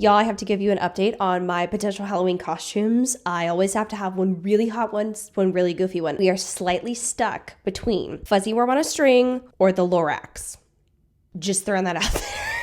Y'all, I have to give you an update on my potential Halloween costumes. I always have to have one really hot one, one really goofy one. We are slightly stuck between Fuzzy Worm on a String or the Lorax. Just throwing that out there.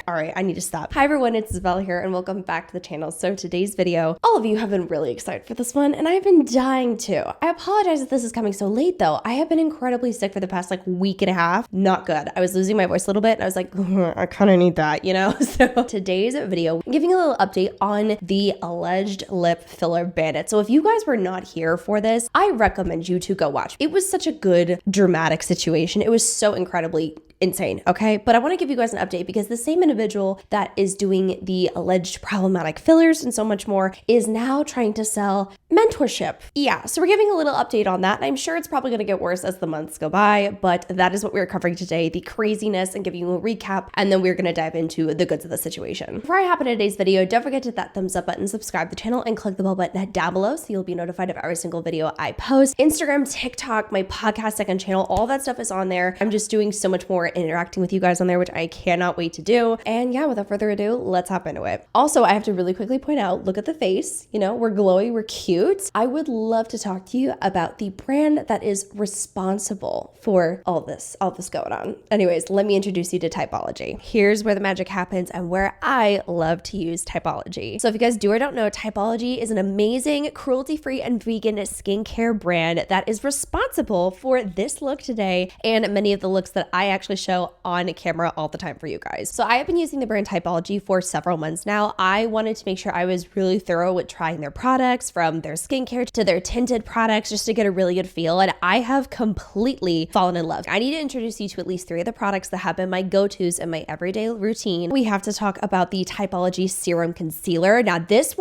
All right, I need to stop. Hi everyone, it's Isabella here and welcome back to the channel. So today's video, all of you have been really excited for this one and I've been dying to. I apologize if this is coming so late though. I have been incredibly sick for the past week and a half. Not good. I was losing my voice a little bit and I was like, I kind of need that, you know? So today's video, I'm giving a little update on the alleged lip filler Bandit. So if you guys were not here for this, I recommend you to go watch. It was such a good dramatic situation. It was so incredibly insane, okay? But I want to give you guys an update because the same individual that is doing the alleged problematic fillers and so much more is now trying to sell mentorship. Yeah, so we're giving a little update on that. And I'm sure it's probably going to get worse as the months go by, but that is what we're covering today, the craziness, and giving you a recap, and then we're going to dive into the goods of the situation. Before I hop into today's video, don't forget to hit that thumbs up button, subscribe to the channel, and click the bell button down below so you'll be notified of every single video I post. Instagram, TikTok, my podcast second channel, all that stuff is on there. I'm just doing so much more interacting with you guys on there, which I cannot wait to do. And yeah, without further ado, let's hop into it. Also, I have to really quickly point out, look at the face, you know, we're glowy, we're cute. I would love to talk to you about the brand that is responsible for all this going on. Anyways, let me introduce you to Typology. Here's where the magic happens and where I love to use Typology. So if you guys do or don't know, Typology is an amazing cruelty-free and vegan skincare brand that is responsible for this look today and many of the looks that I actually show on camera all the time for you guys. So I have been using the brand Typology for several months now. I wanted to make sure I was really thorough with trying their products, from their skincare to their tinted products, just to get a really good feel. And I have completely fallen in love. I need to introduce you to at least 3 of the products that have been my go-tos in my everyday routine. We have to talk about the Typology Serum Concealer. Now this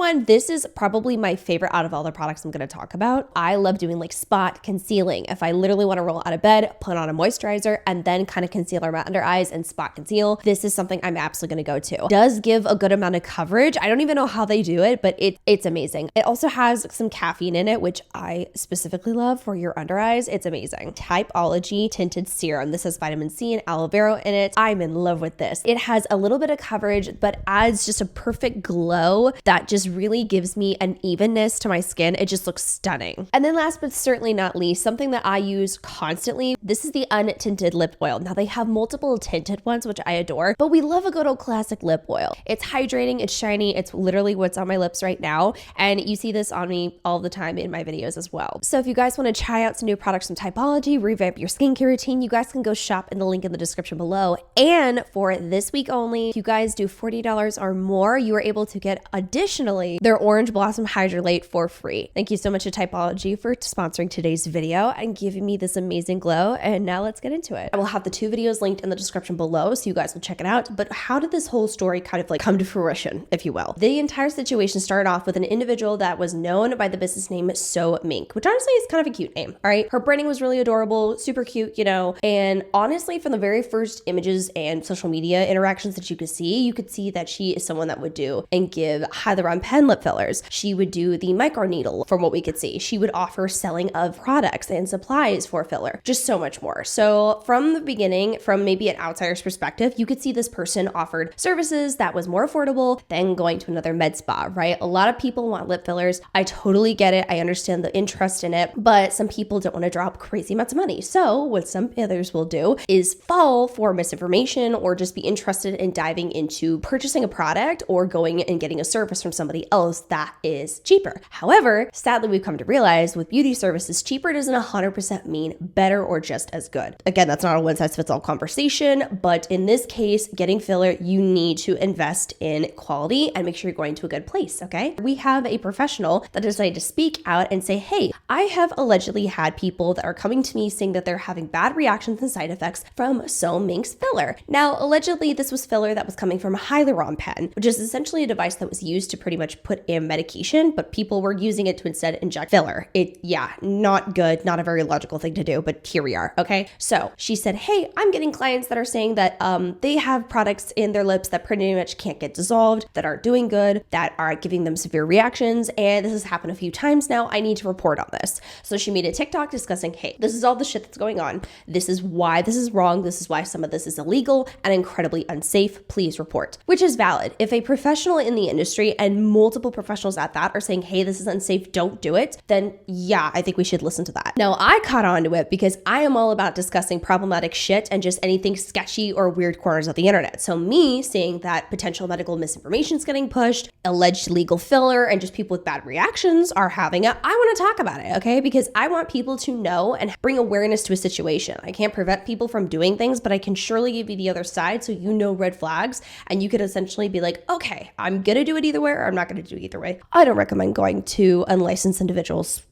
is probably my favorite out of all the products I'm going to talk about. I love doing spot concealing. If I literally want to roll out of bed, put on a moisturizer, and then kind of concealer my under eyes and spot conceal, this is something I'm absolutely going to go to. Does give a good amount of coverage. I don't even know how they do it, but it's amazing. It also has some caffeine in it, which I specifically love for your under eyes. It's amazing. Typology Tinted Serum. This has vitamin C and aloe vera in it. I'm in love with this. It has a little bit of coverage, but adds just a perfect glow that just really gives me an evenness to my skin. It just looks stunning. And then last but certainly not least, something that I use constantly. This is the untinted lip oil. Now they have multiple tinted ones, which I adore, but we love a good old classic lip oil. It's hydrating, it's shiny, it's literally what's on my lips right now. And you see this on me all the time in my videos as well. So if you guys want to try out some new products from Typology, revamp your skincare routine, you guys can go shop in the link in the description below. And for this week only, if you guys do $40 or more, you are able to get additionally their Orange Blossom Hydrolate for free. Thank you so much to Typology for sponsoring today's video and giving me this amazing glow. And now let's get into it. I will have the 2 videos linked in the description below so you guys will check it out. But how did this whole story kind of come to fruition, if you will? The entire situation started off with an individual that was known by the business name So Mink, which honestly is kind of a cute name, all right? Her branding was really adorable, super cute, you know, and honestly, from the very first images and social media interactions that you could see that she is someone that would do and give hyaluron pen lip fillers. She would do the micro needle from what we could see. She would offer selling of products and supplies for filler, just so much more. So from the beginning, from maybe an outsider's perspective, you could see this person offered services that was more affordable than going to another med spa, right? A lot of people want lip fillers. I totally get it. I understand the interest in it, but some people don't want to drop crazy amounts of money. So what some others will do is fall for misinformation or just be interested in diving into purchasing a product or going and getting a service from somebody else that is cheaper. However, sadly, we've come to realize with beauty services, cheaper doesn't 100% mean better or just as good. Again, that's not a one-size-fits-all conversation, but in this case, getting filler, you need to invest in quality and make sure you're going to a good place, okay? We have a professional that decided to speak out and say, hey, I have allegedly had people that are coming to me saying that they're having bad reactions and side effects from So Mink's filler. Now, allegedly, this was filler that was coming from a hyaluron pen, which is essentially a device that was used to pretty much put in medication, but people were using it to instead inject filler. Yeah, not good, not a very logical thing to do, but here we are, okay? So she said, hey, I'm getting clients that are saying that they have products in their lips that pretty much can't get dissolved, that aren't doing good, that are giving them severe reactions, and this is happening happened a few times now. I need to report on this. So she made a TikTok discussing, hey, this is all the shit that's going on. This is why this is wrong. This is why some of this is illegal and incredibly unsafe. Please report, which is valid. If a professional in the industry and multiple professionals at that are saying, hey, this is unsafe, don't do it, then yeah, I think we should listen to that. Now, I caught on to it because I am all about discussing problematic shit and just anything sketchy or weird corners of the internet. So me seeing that potential medical misinformation is getting pushed, alleged legal filler, and just people with bad reactions are having it, I want to talk about it, okay? Because I want people to know and bring awareness to a situation. I can't prevent people from doing things, but I can surely give you the other side so you know red flags, and you could essentially be like, okay, I'm gonna do it either way, or I'm not gonna do it either way. I don't recommend going to unlicensed individuals,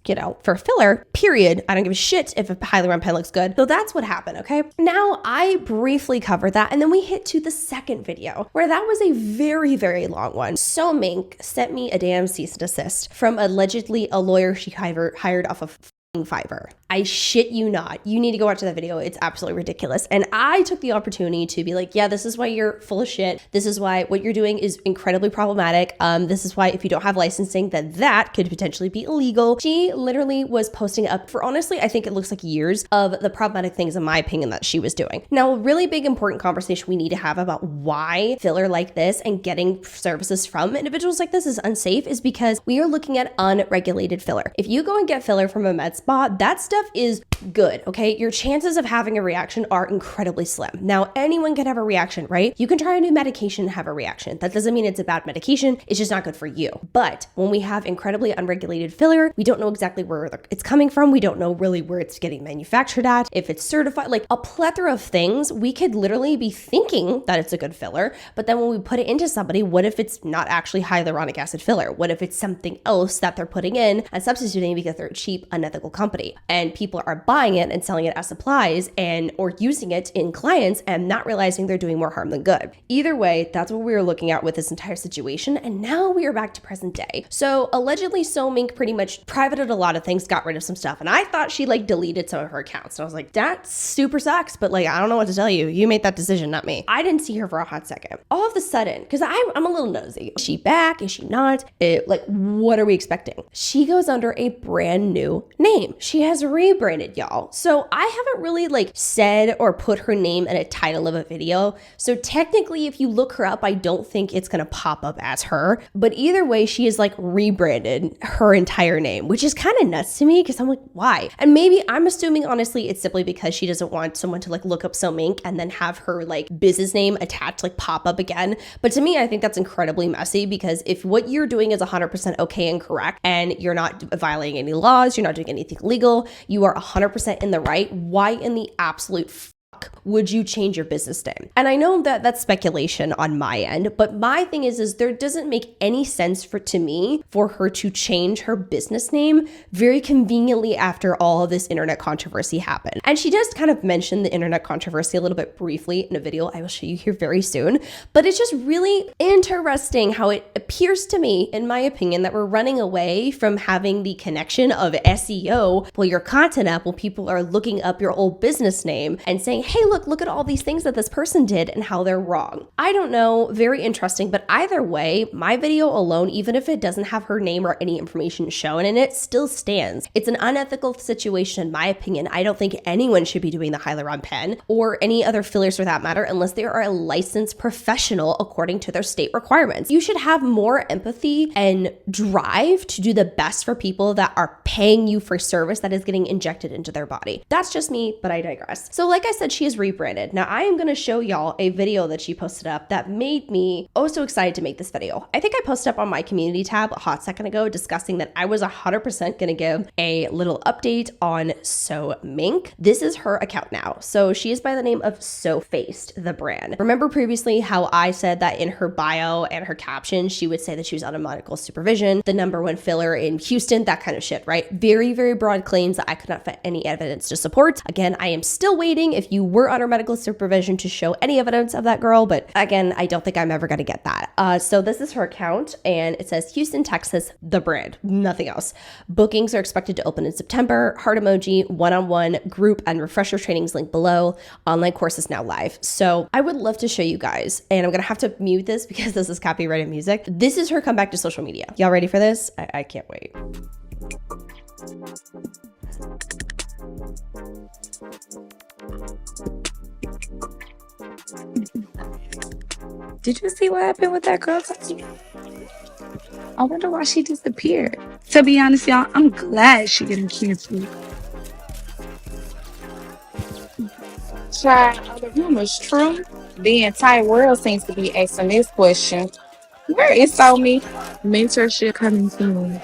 for filler, period. I don't give a shit if a hyaluronic pen looks good. So that's what happened, okay? Now, I briefly covered that, and then we hit to the second video, where that was a very, very long one. So Mink sent me a damn cease and desist from allegedly a lawyer she hired off of Fiverr. I shit you not. You need to go watch that video. It's absolutely ridiculous. And I took the opportunity to be like, yeah, this is why you're full of shit. This is why what you're doing is incredibly problematic. This is why if you don't have licensing, then that could potentially be illegal. She literally was posting up for, honestly, I think it looks like years of the problematic things, in my opinion, that she was doing. Now, a really big important conversation we need to have about why filler like this and getting services from individuals like this is unsafe is because we are looking at unregulated filler. If you go and get filler from a med spa, that stuff is good, okay? Your chances of having a reaction are incredibly slim. Now, anyone can have a reaction, right? You can try a new medication and have a reaction. That doesn't mean it's a bad medication. It's just not good for you. But when we have incredibly unregulated filler, we don't know exactly where it's coming from. We don't know really where it's getting manufactured at, if it's certified, like a plethora of things. We could literally be thinking that it's a good filler, but then when we put it into somebody, what if it's not actually hyaluronic acid filler? What if it's something else that they're putting in and substituting because they're a cheap, unethical company, and people are buying it and selling it as supplies or using it in clients and not realizing they're doing more harm than good. Either way, that's what we were looking at with this entire situation. And now we are back to present day. So allegedly, So Mink pretty much privated a lot of things, got rid of some stuff. And I thought she deleted some of her accounts. And I was like, that super sucks. But I don't know what to tell you. You made that decision, not me. I didn't see her for a hot second. All of a sudden, because I'm a little nosy. Is she back? Is she not? What are we expecting? She goes under a brand new name. She has rebranded, y'all. So I haven't really said or put her name in a title of a video. So technically, if you look her up, I don't think it's gonna pop up as her. But either way, she is rebranded her entire name, which is kind of nuts to me because I'm like, why? And maybe I'm assuming, honestly, it's simply because she doesn't want someone to look up So Mink and then have her business name attached pop up again. But to me, I think that's incredibly messy because if what you're doing is 100% okay and correct and you're not violating any laws, you're not doing anything illegal, you are 100% in the right, why in the absolute would you change your business name? And I know that that's speculation on my end, but my thing is there doesn't make any sense to me for her to change her business name very conveniently after all of this internet controversy happened. And she does kind of mention the internet controversy a little bit briefly in a video I will show you here very soon, but it's just really interesting how it appears to me, in my opinion, that we're running away from having the connection of SEO, pull your content up while people are looking up your old business name and saying, hey, look at all these things that this person did and how they're wrong. I don't know, very interesting, but either way, my video alone, even if it doesn't have her name or any information shown in it, still stands. It's an unethical situation, in my opinion. I don't think anyone should be doing the Hyaluron pen or any other fillers for that matter, unless they are a licensed professional according to their state requirements. You should have more empathy and drive to do the best for people that are paying you for service that is getting injected into their body. That's just me, but I digress. So like I said, she is rebranded. Now I am going to show y'all a video that she posted up that made me so excited to make this video. I think I posted up on my community tab a hot second ago discussing that I was 100% going to give a little update on So Mink. This is her account now. So she is by the name of So Faced, the brand. Remember previously how I said that in her bio and her caption, she would say that she was under medical supervision, the #1 filler in Houston, that kind of shit, right? Very, very broad claims that I could not find any evidence to support. Again, I am still waiting. If you you were under medical supervision to show any evidence of that girl. But again, I don't think I'm ever going to get that. So this is her account, and it says Houston, Texas, the brand, nothing else. Bookings are expected to open in September. Heart emoji, one-on-one, group, and refresher trainings link below. Online course is now live. So I would love to show you guys, and I'm going to have to mute this because this is copyrighted music. This is her comeback to social media. Y'all ready for this? I can't wait. Did you see what happened with that girl? I wonder why she disappeared. To be honest, y'all, I'm glad she getting canceled. Child, are the rumors true? The entire world seems to be asking this question. Where is me? Mentorship coming soon.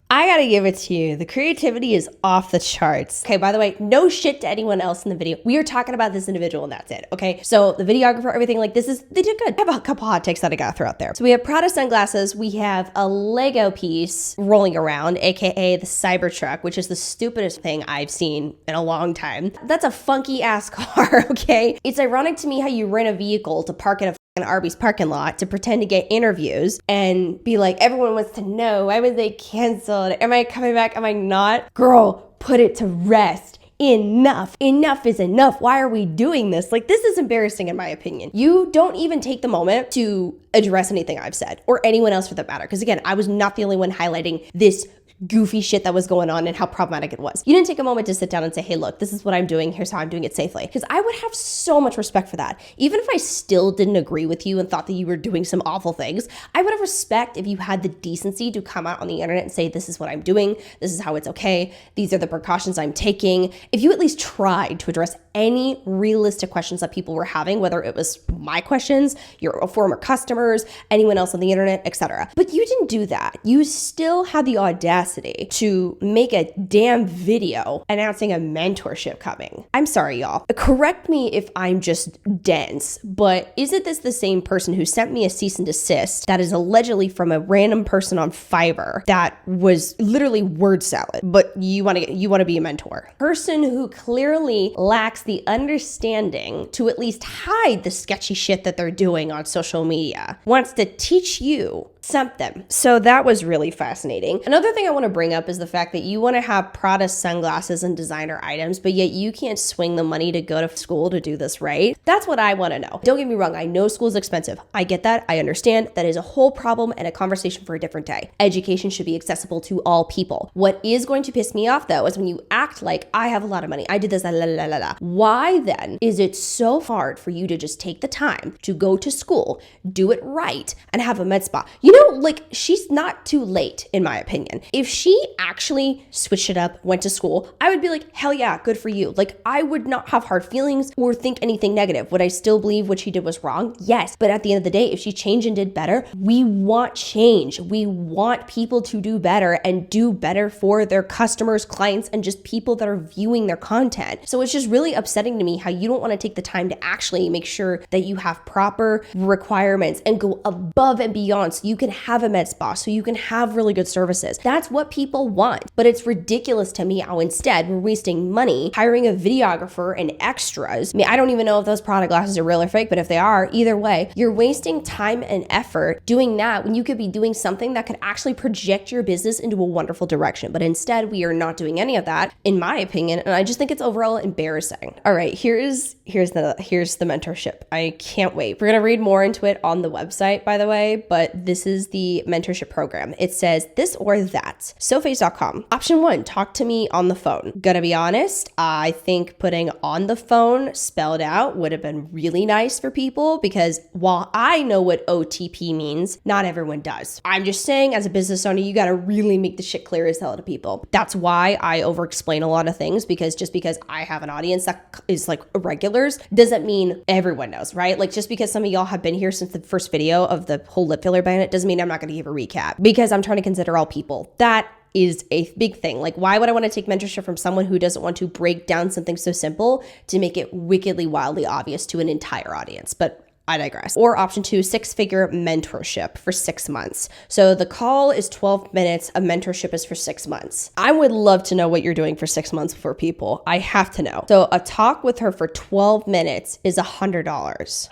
I gotta give it to you. The creativity is off the charts. Okay, by the way, no shit to anyone else in the video. We are talking about this individual and that's it, okay? So the videographer, everything like this they did good. I have a couple hot takes that I gotta throw out there. So we have Prada sunglasses. We have a Lego piece rolling around, AKA the Cybertruck, which is the stupidest thing I've seen in a long time. That's a funky ass car, okay? It's ironic to me how you rent a vehicle to park at an Arby's parking lot to pretend to get interviews and be like, everyone wants to know, why was they canceled? Am I coming back? Am I not? Girl, put it to rest. Enough is enough. Why are we doing this? Like, this is embarrassing in my opinion. You don't even take the moment to address anything I've said or anyone else for that matter. Because again, I was not the only one highlighting this goofy shit that was going on and how problematic it was. You didn't take a moment to sit down and say, hey, look, this is what I'm doing. Here's how I'm doing it safely. Because I would have so much respect for that. Even if I still didn't agree with you and thought that you were doing some awful things, I would have respect if you had the decency to come out on the internet and say, this is what I'm doing. This is how it's okay. These are the precautions I'm taking. If you at least tried to address any realistic questions that people were having, whether it was my questions, your former customers, anyone else on the internet, etc. But you didn't do that. You still had the audacity to make a damn video announcing a mentorship coming. I'm sorry, y'all. Correct me if I'm just dense, but isn't this the same person who sent me a cease and desist that is allegedly from a random person on Fiverr that was literally word salad, but you want to be a mentor? Person who clearly lacks the understanding to at least hide the sketchy shit that they're doing on social media wants to teach you something. So that was really fascinating. Another thing I want to bring up is the fact that you want to have Prada sunglasses and designer items, but yet you can't swing the money to go to school to do this, right? That's what I want to know. Don't get me wrong. I know school is expensive. I get that. I understand. That is a whole problem and a conversation for a different day. Education should be accessible to all people. What is going to piss me off though is when you act like I have a lot of money. I did this, la la la la la. Why then is it so hard for you to just take the time to go to school, do it right, and have a med spa? You know, like, she's not too late, in my opinion. If she actually switched it up, went to school, I would be like, hell yeah, good for you. Like, I would not have hard feelings or think anything negative. Would I still believe what she did was wrong? Yes. But at the end of the day, if she changed and did better, we want change. We want people to do better and do better for their customers, clients, and just people that are viewing their content. So it's just really upsetting to me how you don't want to take the time to actually make sure that you have proper requirements and go above and beyond so you can have a med spa, so you can have really good services. That's what people want. But it's ridiculous to me how instead we're wasting money hiring a videographer and extras. I mean, I don't even know if those product glasses are real or fake, but if they are, either way, you're wasting time and effort doing that when you could be doing something that could actually project your business into a wonderful direction. But instead, we are not doing any of that, in my opinion, and I just think it's overall embarrassing. All right, here's the mentorship. I can't wait. We're gonna read more into it on the website, by the way, but this is the mentorship program. It says this or that. Soface.com. Option 1, talk to me on the phone. Gonna be honest, I think putting on the phone spelled out would have been really nice for people because while I know what OTP means, not everyone does. I'm just saying, as a business owner, you gotta really make the shit clear as hell to people. That's why I over-explain a lot of things, because just because I have an audience that is like regulars doesn't mean everyone knows, right? Like, just because some of y'all have been here since the first video of the whole lip filler Bandit doesn't mean I'm not gonna give a recap, because I'm trying to consider all people. That is a big thing. Like, why would I want to take mentorship from someone who doesn't want to break down something so simple to make it wickedly, wildly obvious to an entire audience? But I digress. Or option 2, 6-figure mentorship for 6 months. So the call is 12 minutes. A mentorship is for 6 months. I would love to know what you're doing for 6 months for people. I have to know. So a talk with her for 12 minutes is $100.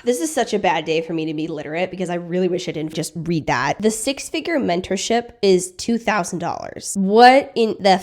This is such a bad day for me to be literate because I really wish I didn't just read that. The 6-figure mentorship is $2,000. What in the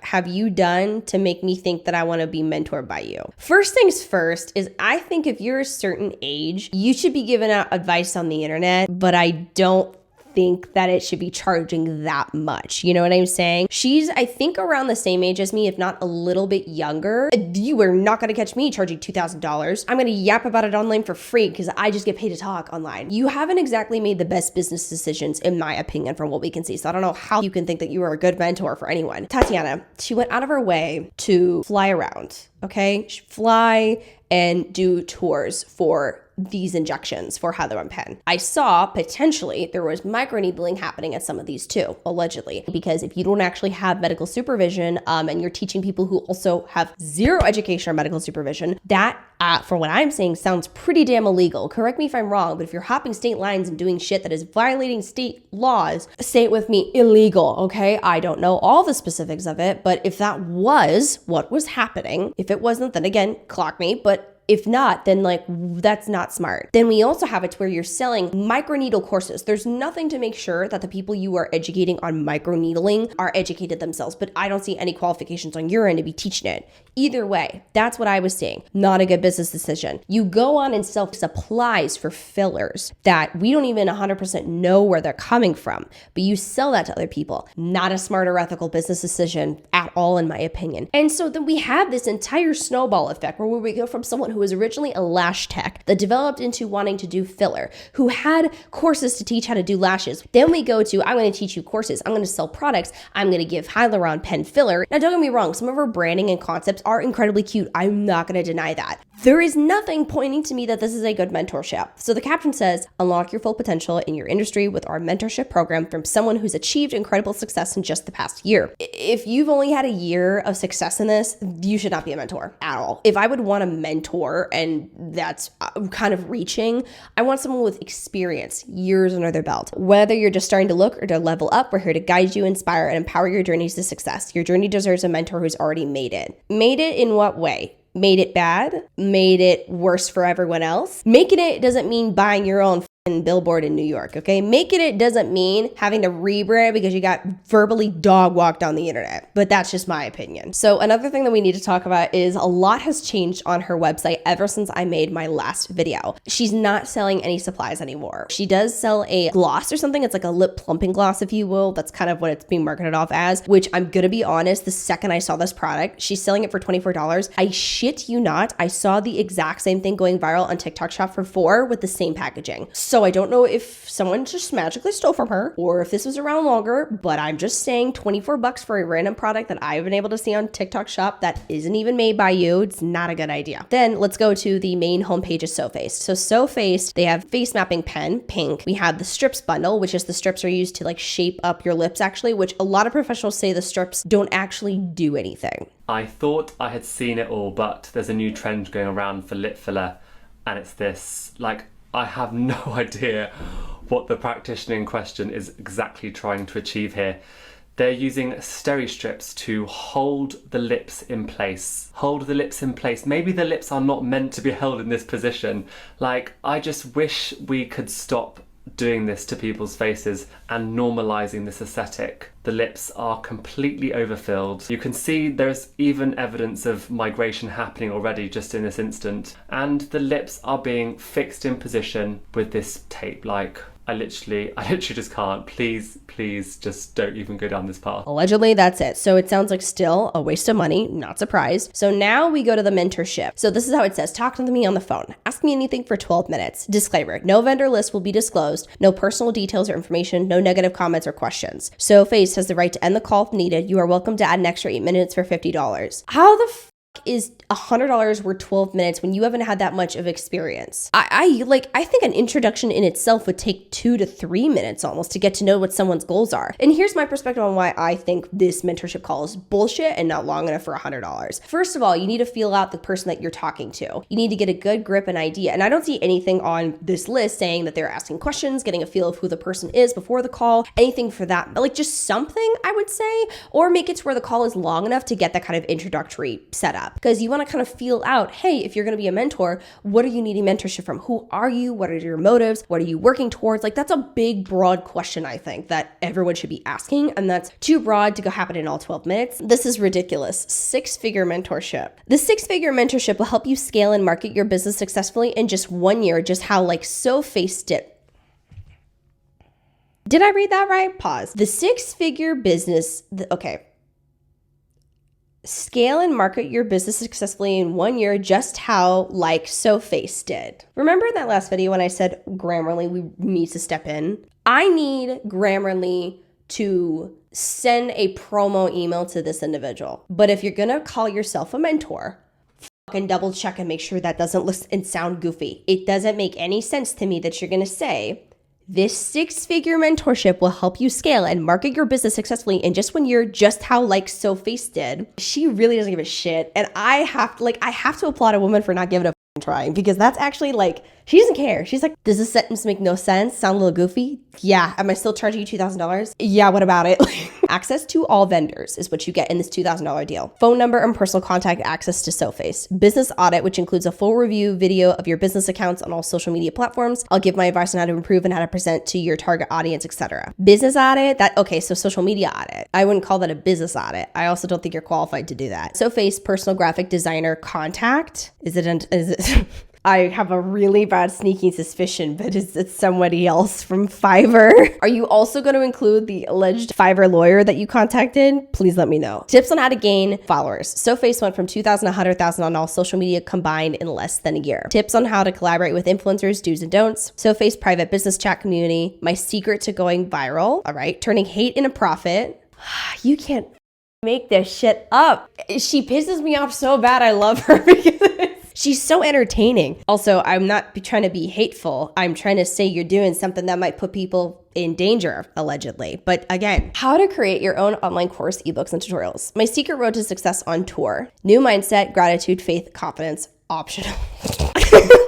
have you done to make me think that I want to be mentored by you? First things first is I think if you're a certain age, you should be giving out advice on the internet, but I don't think that it should be charging that much. You know what I'm saying? She's, I think, around the same age as me, if not a little bit younger. You are not going to catch me charging $2,000. I'm going to yap about it online for free because I just get paid to talk online. You haven't exactly made the best business decisions, in my opinion, from what we can see. So I don't know how you can think that you are a good mentor for anyone. Tatiana, she went out of her way to fly around, okay? Fly and do tours for these injections for Heather and Penn. I saw potentially there was microneedling happening at some of these too, allegedly, because if you don't actually have medical supervision and you're teaching people who also have zero education or medical supervision, that for what I'm saying sounds pretty damn illegal. Correct me if I'm wrong, but if you're hopping state lines and doing shit that is violating state laws, say it with me, illegal, okay? I don't know all the specifics of it, but if that was what was happening, if it wasn't, then again, clock me, but if not, then like, that's not smart. Then we also have it where you're selling microneedle courses. There's nothing to make sure that the people you are educating on microneedling are educated themselves, but I don't see any qualifications on your end to be teaching it. Either way, that's what I was saying. Not a good business decision. You go on and sell supplies for fillers that we don't even 100% know where they're coming from, but you sell that to other people. Not a smart or ethical business decision at all, in my opinion. And so then we have this entire snowball effect where we go from someone who was originally a lash tech that developed into wanting to do filler, who had courses to teach how to do lashes. Then we go to, I'm going to teach you courses. I'm going to sell products. I'm going to give Hyaluron Pen filler. Now, don't get me wrong. Some of her branding and concepts are incredibly cute. I'm not going to deny that. There is nothing pointing to me that this is a good mentorship. So the caption says, unlock your full potential in your industry with our mentorship program from someone who's achieved incredible success in just the past year. If you've only had a year of success in this, you should not be a mentor at all. If I would want a mentor, and that's kind of reaching, I want someone with experience, years under their belt. Whether you're just starting to look or to level up, we're here to guide you, inspire, and empower your journeys to success. Your journey deserves a mentor who's already made it. Made it in what way? Made it bad? Made it worse for everyone else? Making it doesn't mean buying your own billboard in New York, okay? Making it doesn't mean having to rebrand because you got verbally dog walked on the internet, but that's just my opinion. So another thing that we need to talk about is a lot has changed on her website ever since I made my last video. She's not selling any supplies anymore. She does sell a gloss or something. It's like a lip plumping gloss, if you will. That's kind of what it's being marketed off as, which I'm gonna be honest, the second I saw this product, she's selling it for $24. I shit you not, I saw the exact same thing going viral on TikTok Shop for $4 with the same packaging. So I don't know if someone just magically stole from her or if this was around longer, but I'm just saying $24 for a random product that I've been able to see on TikTok Shop that isn't even made by you. It's not a good idea. Then let's go to the main homepage of So Faced. So So Faced, they have face mapping pen, pink. We have the strips bundle, which is the strips are used to like shape up your lips actually, which a lot of professionals say the strips don't actually do anything. I thought I had seen it all, but there's a new trend going around for lip filler, and it's this, like, I have no idea what the practitioner in question is exactly trying to achieve here. They're using steri strips to hold the lips in place. Hold the lips in place. Maybe the lips are not meant to be held in this position. Like, I just wish we could stop doing this to people's faces and normalizing this aesthetic. The lips are completely overfilled. You can see there's even evidence of migration happening already just in this instant. And the lips are being fixed in position with this tape. Like, I literally just can't. Please just don't even go down this path. Allegedly, that's it. So it sounds like still a waste of money, not surprised. So now we go to the mentorship. So this is how it says, talk to me on the phone. Ask me anything for 12 minutes. Disclaimer, no vendor list will be disclosed. No personal details or information, no negative comments or questions. So Face has the right to end the call if needed. You are welcome to add an extra 8 minutes for $50. How the is $100 were 12 minutes when you haven't had that much of experience. I think an introduction in itself would take 2 to 3 minutes almost to get to know what someone's goals are. And here's my perspective on why I think this mentorship call is bullshit and not long enough for $100. First of all, you need to feel out the person that you're talking to. You need to get a good grip and idea. And I don't see anything on this list saying that they're asking questions, getting a feel of who the person is before the call, anything for that. But like just something, I would say, or make it to where the call is long enough to get that kind of introductory setup. Because you want to kind of feel out, hey, if you're going to be a mentor, what are you needing mentorship from? Who are you? What are your motives? What are you working towards? Like that's a big, broad question, I think, that everyone should be asking. And that's too broad to go happen in all 12 minutes. This is ridiculous. 6-figure mentorship. The 6-figure mentorship will help you scale and market your business successfully in just 1 year, just how like SoFace did. Did I read that right? Pause. The 6-figure business, okay. Scale and market your business successfully in 1 year, just how like SoFace did. Remember in that last video when I said Grammarly needs to step in? I need Grammarly to send a promo email to this individual. But if you're gonna call yourself a mentor, fucking double check and make sure that doesn't look and sound goofy. It doesn't make any sense to me that you're gonna say, this 6-figure mentorship will help you scale and market your business successfully in just 1 year, just how like SoFace did. She really doesn't give a shit. And I have to applaud a woman for not giving a try, because that's actually like, she doesn't care. She's like, does this sentence make no sense? Sound a little goofy? Yeah. Am I still charging you $2,000? Yeah, what about it? Access to all vendors is what you get in this $2,000 deal. Phone number and personal contact access to SoFace. Business audit, which includes a full review video of your business accounts on all social media platforms. I'll give my advice on how to improve and how to present to your target audience, etc. Business audit, so social media audit. I wouldn't call that a business audit. I also don't think you're qualified to do that. SoFace personal graphic designer contact. Is it I have a really bad sneaking suspicion, but is it somebody else from Fiverr? Are you also going to include the alleged Fiverr lawyer that you contacted? Please let me know. Tips on how to gain followers. SoFace went from 2,000 to 100,000 on all social media combined in less than a year. Tips on how to collaborate with influencers, do's and don'ts. SoFace private business chat community. My secret to going viral. All right. Turning hate into profit. You can't make this shit up. She pisses me off so bad. I love her because she's so entertaining. Also, I'm not trying to be hateful. I'm trying to say you're doing something that might put people in danger, allegedly. But again, how to create your own online course, ebooks, and tutorials. My secret road to success on tour. New mindset, gratitude, faith, confidence, optional.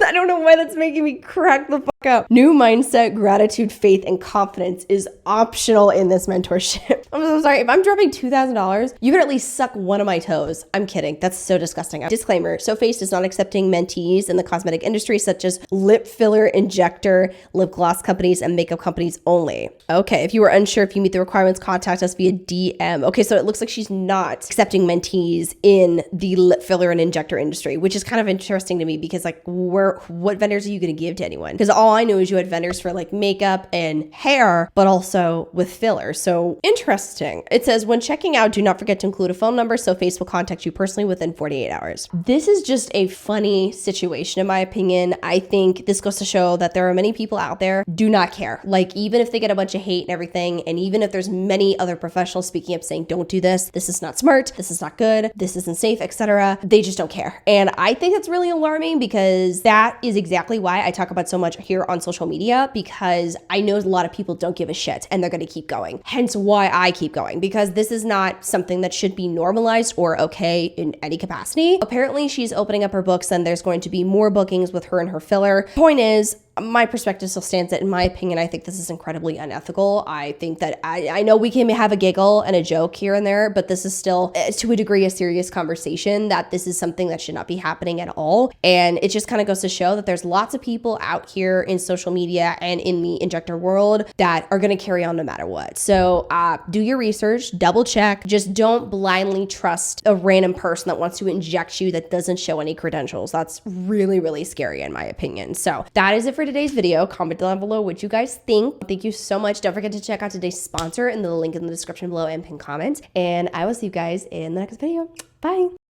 I don't know why that's making me crack the fuck up. New mindset, gratitude, faith, and confidence is optional in this mentorship. I'm so sorry. If I'm dropping $2,000, you could at least suck one of my toes. I'm kidding. That's so disgusting. Disclaimer, SoFace is not accepting mentees in the cosmetic industry, such as lip filler, injector, lip gloss companies, and makeup companies only. Okay, if you were unsure if you meet the requirements, contact us via DM. Okay, so it looks like she's not accepting mentees in the lip filler and injector industry, which is kind of interesting to me because like what vendors are you going to give to anyone? Because all I know is you had vendors for like makeup and hair, but also with filler. So interesting. It says when checking out, do not forget to include a phone number so SoFace will contact you personally within 48 hours. This is just a funny situation in my opinion. I think this goes to show that there are many people out there do not care. Like even if they get a bunch of hate and everything, and even if there's many other professionals speaking up saying don't do this is not smart, this is not good, this isn't safe, etc., they just don't care. And I think that's really alarming because that is exactly why I talk about so much here on social media, because I know a lot of people don't give a shit and they're going to keep going. Hence why I keep going, because this is not something that should be normalized or okay in any capacity. Apparently she's opening up her books and there's going to be more bookings with her and her filler. Point is, my perspective still stands that in my opinion, I think this is incredibly unethical. I think that I know we can have a giggle and a joke here and there, but this is still to a degree a serious conversation that this is something that should not be happening at all. And it just kind of goes to show that there's lots of people out here in social media and in the injector world that are going to carry on no matter what. So do your research, double check, just don't blindly trust a random person that wants to inject you that doesn't show any credentials. That's really, really scary in my opinion. So that is it for today's video. Comment down below what you guys think. Thank you so much. Don't forget to check out today's sponsor in the link in the description below and pin comment. And I will see you guys in the next video. Bye.